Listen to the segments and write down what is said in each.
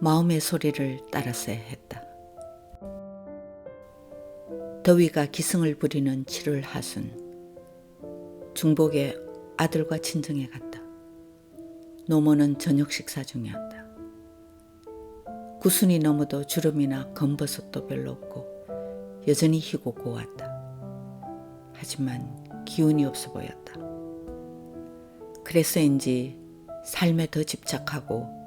마음의 소리를 따랐어야 했다. 더위가 기승을 부리는 7월 하순, 중복의 아들과 친정에 갔다. 노모는 저녁 식사 중이었다. 구순이 넘어도 주름이나 검버섯도 별로 없고 여전히 희고 고왔다. 하지만 기운이 없어 보였다. 그래서인지 삶에 더 집착하고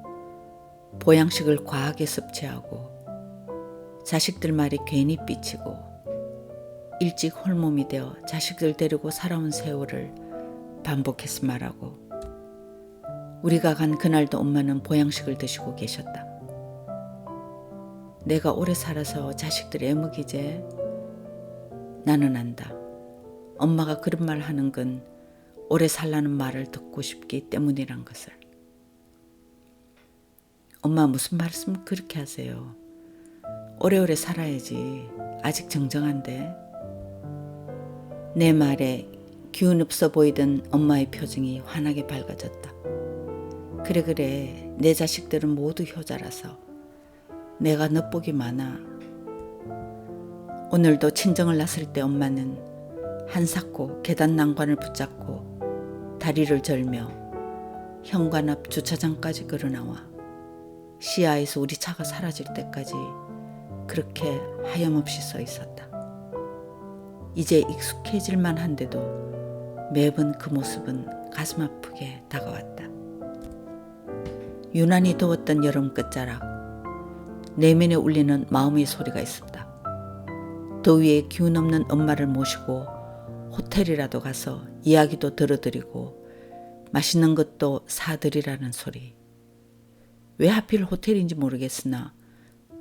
보양식을 과하게 섭취하고 자식들 말이 괜히 삐치고 일찍 홀몸이 되어 자식들 데리고 살아온 세월을 반복해서 말하고 우리가 간 그날도 엄마는 보양식을 드시고 계셨다. 내가 오래 살아서 자식들 애먹이제? 나는 안다. 엄마가 그런 말 하는 건 오래 살라는 말을 듣고 싶기 때문이란 것을. 엄마 무슨 말씀 그렇게 하세요? 오래오래 살아야지. 아직 정정한데. 내 말에 기운 없어 보이던 엄마의 표정이 환하게 밝아졌다. 그래 내 자식들은 모두 효자라서 내가 넛복이 많아. 오늘도 친정을 나설 때 엄마는 한사코 계단 난관을 붙잡고 다리를 절며 현관 앞 주차장까지 걸어나와 시야에서 우리 차가 사라질 때까지 그렇게 하염없이 서 있었다. 이제 익숙해질만 한데도 매번 그 모습은 가슴 아프게 다가왔다. 유난히 더웠던 여름 끝자락, 내면에 울리는 마음의 소리가 있었다. 더위에 기운 없는 엄마를 모시고 호텔이라도 가서 이야기도 들어드리고 맛있는 것도 사드리라는 소리. 왜 하필 호텔인지 모르겠으나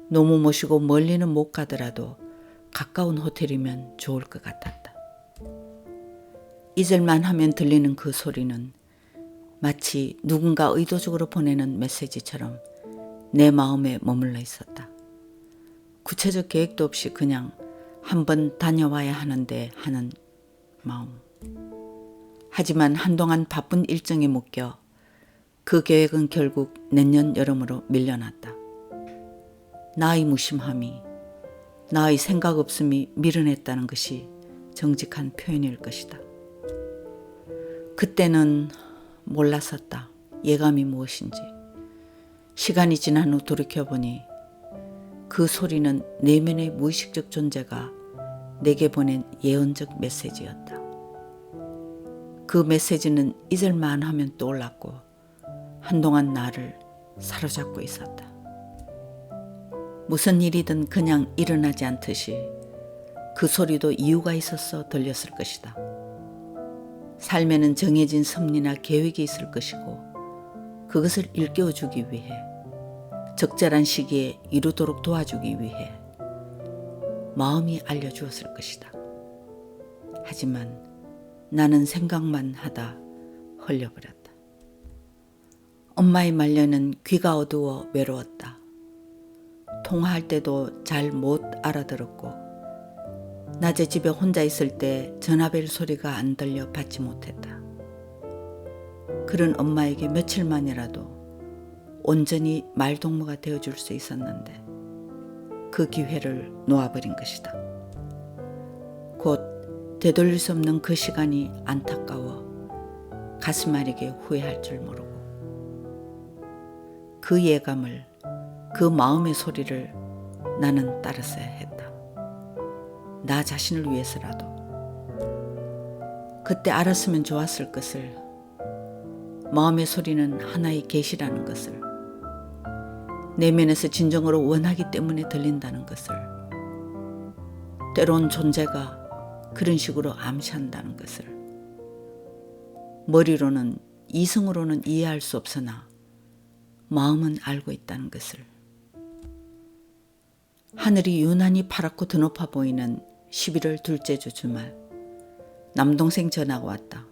노모 모시고 멀리는 못 가더라도 가까운 호텔이면 좋을 것 같았다. 잊을만 하면 들리는 그 소리는 마치 누군가 의도적으로 보내는 메시지처럼 내 마음에 머물러 있었다. 구체적 계획도 없이 그냥 한번 다녀와야 하는데 하는 마음. 하지만 한동안 바쁜 일정에 묶여 그 계획은 결국 내년 여름으로 밀려났다. 나의 무심함이, 나의 생각 없음이 밀어냈다는 것이 정직한 표현일 것이다. 그때는 몰랐었다. 예감이 무엇인지. 시간이 지난 후 돌이켜보니 그 소리는 내면의 무의식적 존재가 내게 보낸 예언적 메시지였다. 그 메시지는 잊을만 하면 떠올랐고 한동안 나를 사로잡고 있었다. 무슨 일이든 그냥 일어나지 않듯이 그 소리도 이유가 있어서 들렸을 것이다. 삶에는 정해진 섭리나 계획이 있을 것이고 그것을 일깨워주기 위해 적절한 시기에 이루도록 도와주기 위해 마음이 알려주었을 것이다. 하지만 나는 생각만 하다 흘려버렸다. 엄마의 말년은 귀가 어두워 외로웠다. 통화할 때도 잘 못 알아들었고 낮에 집에 혼자 있을 때 전화벨 소리가 안 들려 받지 못했다. 그런 엄마에게 며칠만이라도 온전히 말동무가 되어줄 수 있었는데 그 기회를 놓아버린 것이다. 곧 되돌릴 수 없는 그 시간이 안타까워 가슴 아리게 후회할 줄 모르고 그 예감을, 그 마음의 소리를 나는 따랐어야 했다. 나 자신을 위해서라도. 그때 알았으면 좋았을 것을, 마음의 소리는 하나의 계시라는 것을, 내면에서 진정으로 원하기 때문에 들린다는 것을, 때론 존재가 그런 식으로 암시한다는 것을, 머리로는, 이성으로는 이해할 수 없으나 마음은 알고 있다는 것을. 하늘이 유난히 파랗고 드높아 보이는 11월 둘째 주 주말, 남동생 전화가 왔다.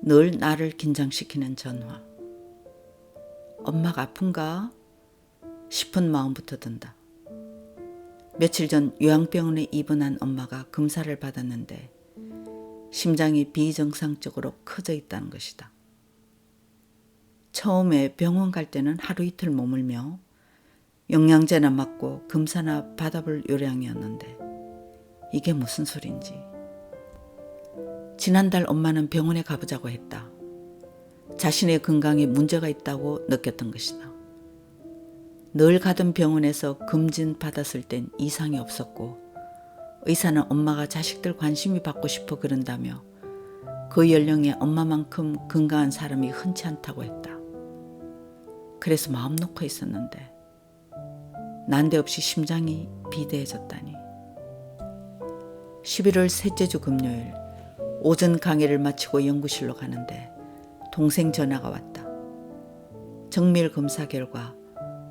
늘 나를 긴장시키는 전화. 엄마가 아픈가 싶은 마음부터 든다. 며칠 전 요양병원에 입원한 엄마가 검사를 받았는데 심장이 비정상적으로 커져 있다는 것이다. 처음에 병원 갈 때는 하루 이틀 머물며 영양제나 맞고 금사나 받아볼 요량이었는데 이게 무슨 소린지. 지난달 엄마는 병원에 가보자고 했다. 자신의 건강에 문제가 있다고 느꼈던 것이다. 늘 가던 병원에서 검진 받았을 땐 이상이 없었고 의사는 엄마가 자식들 관심이 받고 싶어 그런다며 그 연령에 엄마만큼 건강한 사람이 흔치 않다고 했다. 그래서 마음 놓고 있었는데 난데없이 심장이 비대해졌다니. 11월 셋째 주 금요일 오전 강의를 마치고 연구실로 가는데 동생 전화가 왔다. 정밀 검사 결과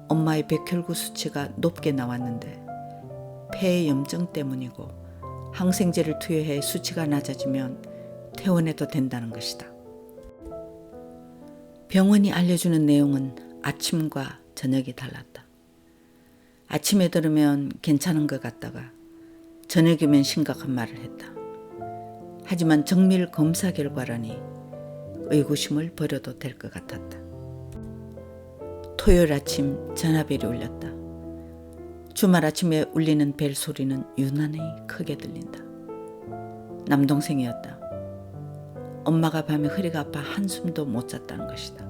엄마의 백혈구 수치가 높게 나왔는데 폐의 염증 때문이고 항생제를 투여해 수치가 낮아지면 퇴원해도 된다는 것이다. 병원이 알려주는 내용은 아침과 저녁이 달랐다. 아침에 들으면 괜찮은 것 같다가 저녁이면 심각한 말을 했다. 하지만 정밀 검사 결과라니 의구심을 버려도 될 것 같았다. 토요일 아침 전화벨이 울렸다. 주말 아침에 울리는 벨 소리는 유난히 크게 들린다. 남동생이었다. 엄마가 밤에 허리가 아파 한숨도 못 잤다는 것이다.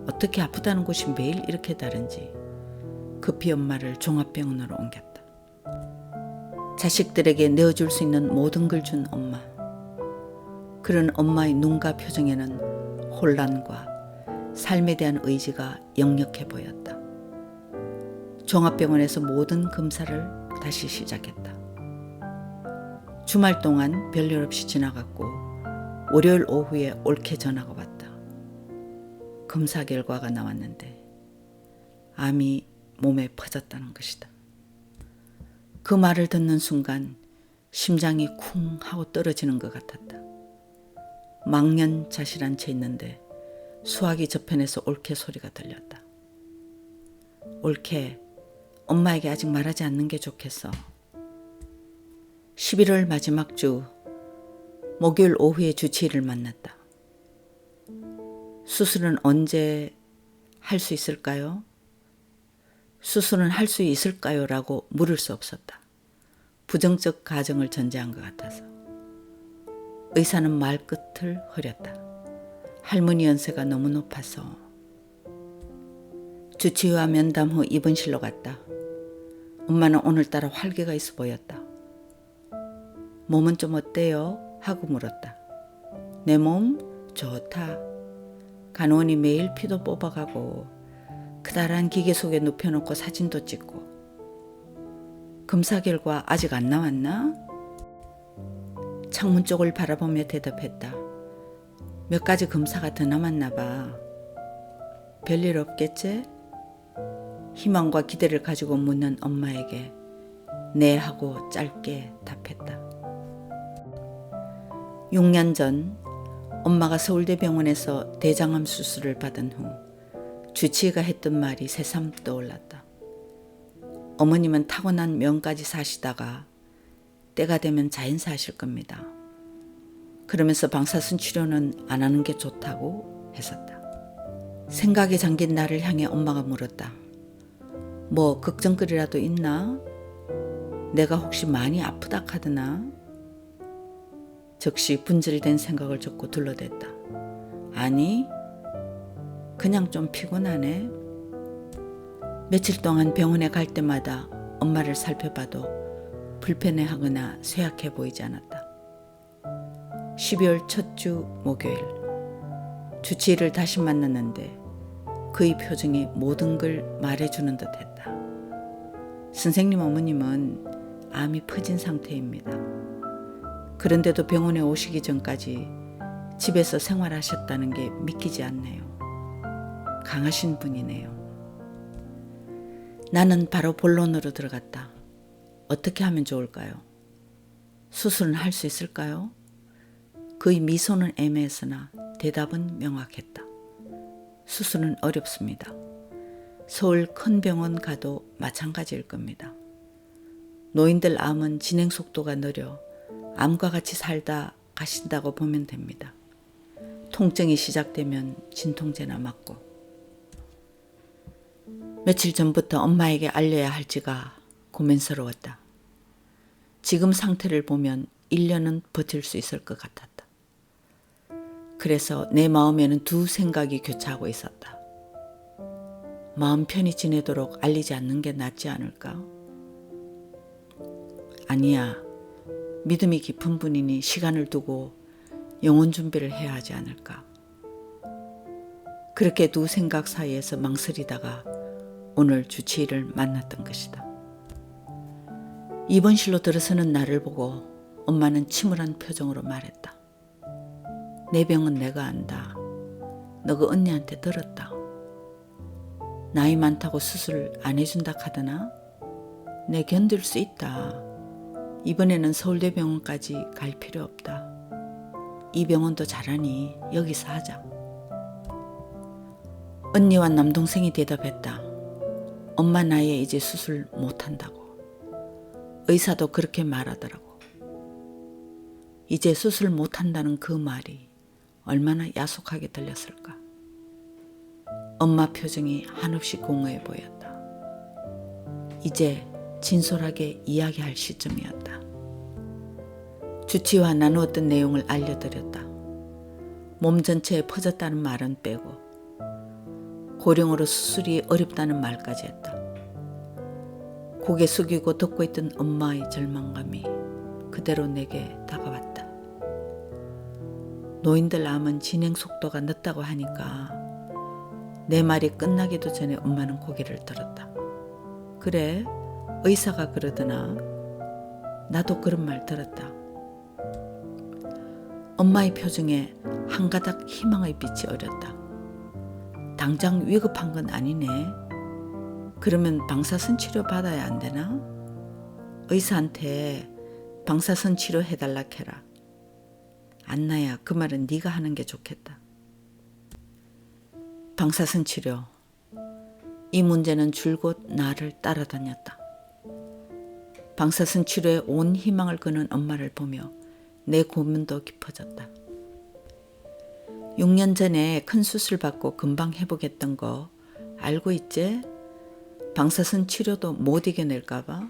어떻게 아프다는 곳이 매일 이렇게 다른지 급히 엄마를 종합병원으로 옮겼다. 자식들에게 내어줄 수 있는 모든 걸 준 엄마. 그런 엄마의 눈과 표정에는 혼란과 삶에 대한 의지가 역력해 보였다. 종합병원에서 모든 검사를 다시 시작했다. 주말 동안 별일 없이 지나갔고 월요일 오후에 옳게 전화가 왔다. 검사 결과가 나왔는데 암이 몸에 퍼졌다는 것이다. 그 말을 듣는 순간 심장이 쿵 하고 떨어지는 것 같았다. 망년자실한 채 있는데 수화기 저편에서 옳게 소리가 들렸다. 옳게, 엄마에게 아직 말하지 않는 게 좋겠어. 11월 마지막 주 목요일 오후에 주치의를 만났다. 수술은 언제 할 수 있을까요? 수술은 할 수 있을까요? 라고 물을 수 없었다. 부정적 가정을 전제한 것 같아서. 의사는 말끝을 흐렸다. 할머니 연세가 너무 높아서. 주치의와 면담 후 입원실로 갔다. 엄마는 오늘따라 활기가 있어 보였다. 몸은 좀 어때요? 하고 물었다. 내 몸 좋다. 간호원이 매일 피도 뽑아가고 그다란 기계 속에 눕혀놓고 사진도 찍고. 검사 결과 아직 안 나왔나? 창문 쪽을 바라보며 대답했다. 몇 가지 검사가 더 남았나 봐. 별일 없겠지? 희망과 기대를 가지고 묻는 엄마에게 네 하고 짧게 답했다. 6년 전 엄마가 서울대병원에서 대장암 수술을 받은 후 주치의가 했던 말이 새삼 떠올랐다. 어머님은 타고난 명까지 사시다가 때가 되면 자연사하실 겁니다. 그러면서 방사선 치료는 안 하는 게 좋다고 했었다. 생각에 잠긴 나를 향해 엄마가 물었다. 뭐 걱정거리라도 있나? 내가 혹시 많이 아프다 카드나? 즉시 분절된 생각을 접고 둘러댔다. 아니, 그냥 좀 피곤하네. 며칠 동안 병원에 갈 때마다 엄마를 살펴봐도 불편해하거나 쇠약해 보이지 않았다. 12월 첫 주 목요일 주치의를 다시 만났는데 그의 표정이 모든 걸 말해주는 듯했다. 선생님 어머님은 암이 퍼진 상태입니다. 그런데도 병원에 오시기 전까지 집에서 생활하셨다는 게 믿기지 않네요. 강하신 분이네요. 나는 바로 본론으로 들어갔다. 어떻게 하면 좋을까요? 수술은 할 수 있을까요? 그의 미소는 애매했으나 대답은 명확했다. 수술은 어렵습니다. 서울 큰 병원 가도 마찬가지일 겁니다. 노인들 암은 진행 속도가 느려 암과 같이 살다 가신다고 보면 됩니다. 통증이 시작되면 진통제나 맞고. 며칠 전부터 엄마에게 알려야 할지가 고민스러웠다. 지금 상태를 보면 1년은 버틸 수 있을 것 같았다. 그래서 내 마음에는 두 생각이 교차하고 있었다. 마음 편히 지내도록 알리지 않는 게 낫지 않을까? 아니야. 믿음이 깊은 분이니 시간을 두고 영혼 준비를 해야 하지 않을까? 그렇게 두 생각 사이에서 망설이다가 오늘 주치의를 만났던 것이다. 입원실로 들어서는 나를 보고 엄마는 침울한 표정으로 말했다. 내 병은 내가 안다. 너가 언니한테 들었다. 나이 많다고 수술 안 해준다 카더나? 내 견딜 수 있다. 이번에는 서울대병원까지 갈 필요 없다. 이 병원도 잘하니 여기서 하자. 언니와 남동생이 대답했다. 엄마 나이에 이제 수술 못한다고. 의사도 그렇게 말하더라고. 이제 수술 못한다는 그 말이 얼마나 야속하게 들렸을까. 엄마 표정이 한없이 공허해 보였다. 이제 진솔하게 이야기할 시점이었다. 주치의와 나누었던 내용을 알려드렸다. 몸 전체에 퍼졌다는 말은 빼고 고령으로 수술이 어렵다는 말까지 했다. 고개 숙이고 듣고 있던 엄마의 절망감이 그대로 내게 다가왔다. 노인들 암은 진행 속도가 늦다고 하니까 내 말이 끝나기도 전에 엄마는 고개를 들었다. 그래? 의사가 그러더나? 나도 그런 말 들었다. 엄마의 표정에 한 가닥 희망의 빛이 어렸다. 당장 위급한 건 아니네. 그러면 방사선 치료 받아야 안 되나? 의사한테 방사선 치료 해달라 캐라. 안나야, 그 말은 네가 하는 게 좋겠다. 방사선 치료. 이 문제는 줄곧 나를 따라다녔다. 방사선 치료에 온 희망을 거는 엄마를 보며 내 고민도 깊어졌다. 6년 전에 큰 수술 받고 금방 회복했던 거 알고 있지? 방사선 치료도 못 이겨낼까 봐?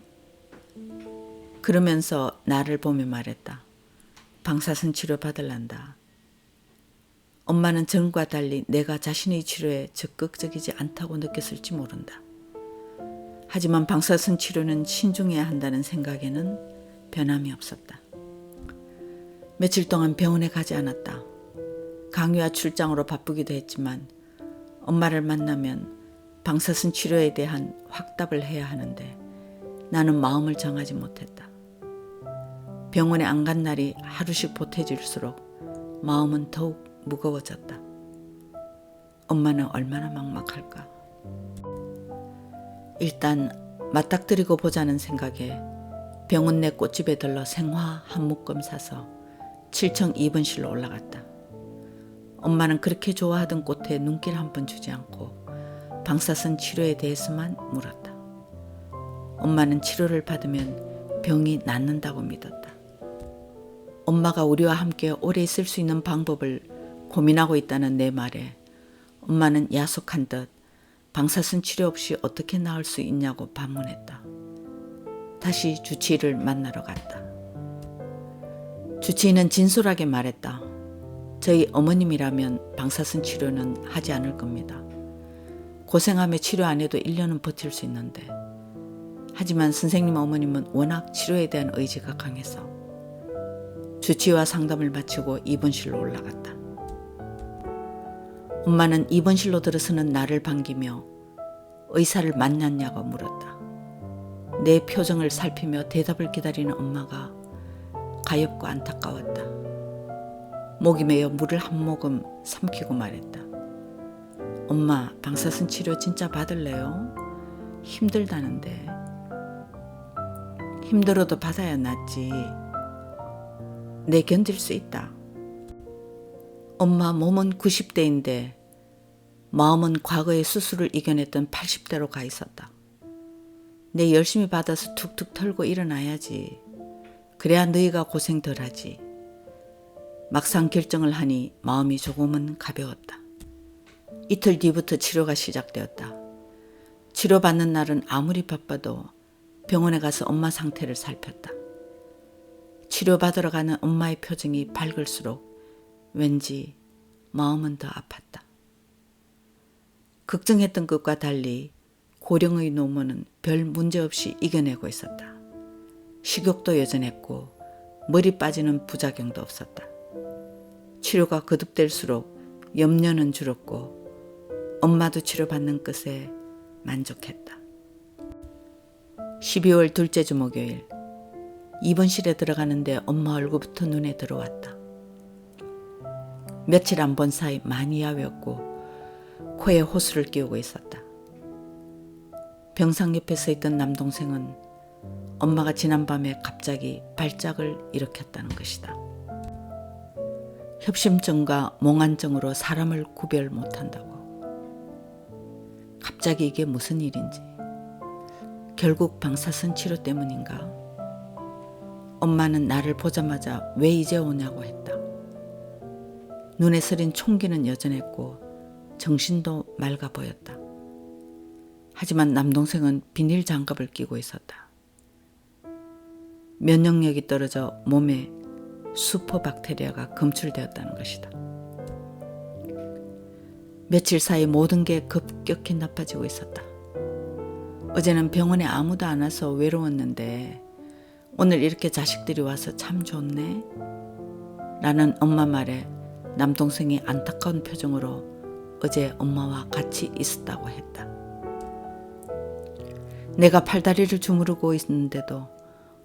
그러면서 나를 보며 말했다. 방사선 치료 받을란다. 엄마는 전과 달리 내가 자신의 치료에 적극적이지 않다고 느꼈을지 모른다. 하지만 방사선 치료는 신중해야 한다는 생각에는 변함이 없었다. 며칠 동안 병원에 가지 않았다. 강의와 출장으로 바쁘기도 했지만 엄마를 만나면 방사선 치료에 대한 확답을 해야 하는데 나는 마음을 정하지 못했다. 병원에 안 간 날이 하루씩 보태질수록 마음은 더욱 무거워졌다. 엄마는 얼마나 막막할까. 일단 맞닥뜨리고 보자는 생각에 병원 내 꽃집에 들러 생화 한 묶음 사서 7층 입원실로 올라갔다. 엄마는 그렇게 좋아하던 꽃에 눈길 한 번 주지 않고 방사선 치료에 대해서만 물었다. 엄마는 치료를 받으면 병이 낫는다고 믿었다. 엄마가 우리와 함께 오래 있을 수 있는 방법을 고민하고 있다는 내 말에 엄마는 야속한 듯 방사선 치료 없이 어떻게 나을 수 있냐고 반문했다. 다시 주치의를 만나러 갔다. 주치의는 진솔하게 말했다. 저희 어머님이라면 방사선 치료는 하지 않을 겁니다. 고생하며 치료 안 해도 1년은 버틸 수 있는데. 하지만 선생님 어머님은 워낙 치료에 대한 의지가 강해서. 주치의와 상담을 마치고 입원실로 올라갔다. 엄마는 입원실로 들어서는 나를 반기며 의사를 만났냐고 물었다. 내 표정을 살피며 대답을 기다리는 엄마가 가엾고 안타까웠다. 목이 메어 물을 한 모금 삼키고 말했다. 엄마, 방사선 치료 진짜 받을래요? 힘들다는데. 힘들어도 받아야 낫지. 내 견딜 수 있다. 엄마 몸은 90대인데 마음은 과거의 수술을 이겨냈던 80대로 가 있었다. 내 열심히 받아서 툭툭 털고 일어나야지. 그래야 너희가 고생 덜하지. 막상 결정을 하니 마음이 조금은 가벼웠다. 이틀 뒤부터 치료가 시작되었다. 치료받는 날은 아무리 바빠도 병원에 가서 엄마 상태를 살폈다. 치료받으러 가는 엄마의 표정이 밝을수록 왠지 마음은 더 아팠다. 걱정했던 것과 달리 고령의 노모는 별 문제 없이 이겨내고 있었다. 식욕도 여전했고 머리 빠지는 부작용도 없었다. 치료가 거듭될수록 염려는 줄었고 엄마도 치료받는 것에 만족했다. 12월 둘째 주 목요일, 입원실에 들어가는데 엄마 얼굴부터 눈에 들어왔다. 며칠 안 본 사이 많이 야외었고 코에 호수를 끼우고 있었다. 병상 옆에 서 있던 남동생은 엄마가 지난밤에 갑자기 발작을 일으켰다는 것이다. 협심증과 몽환증으로 사람을 구별 못한다고. 갑자기 이게 무슨 일인지. 결국 방사선 치료 때문인가? 엄마는 나를 보자마자 왜 이제 오냐고 했다. 눈에 서린 총기는 여전했고 정신도 맑아 보였다. 하지만 남동생은 비닐 장갑을 끼고 있었다. 면역력이 떨어져 몸에 슈퍼박테리아가 검출되었다는 것이다. 며칠 사이 모든 게 급격히 나빠지고 있었다. 어제는 병원에 아무도 안 와서 외로웠는데 오늘 이렇게 자식들이 와서 참 좋네? 라는 엄마 말에 남동생이 안타까운 표정으로 어제 엄마와 같이 있었다고 했다. 내가 팔다리를 주무르고 있는데도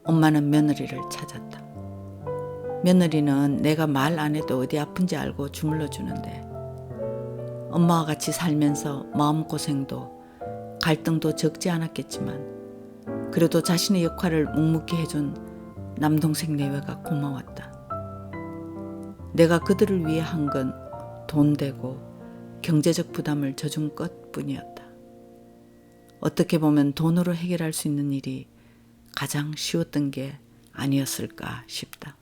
엄마는 며느리를 찾았다. 며느리는 내가 말 안 해도 어디 아픈지 알고 주물러 주는데 엄마와 같이 살면서 마음고생도 갈등도 적지 않았겠지만 그래도 자신의 역할을 묵묵히 해준 남동생 내외가 고마웠다. 내가 그들을 위해 한 건 돈 되고 경제적 부담을 져준 것뿐이었다. 어떻게 보면 돈으로 해결할 수 있는 일이 가장 쉬웠던 게 아니었을까 싶다.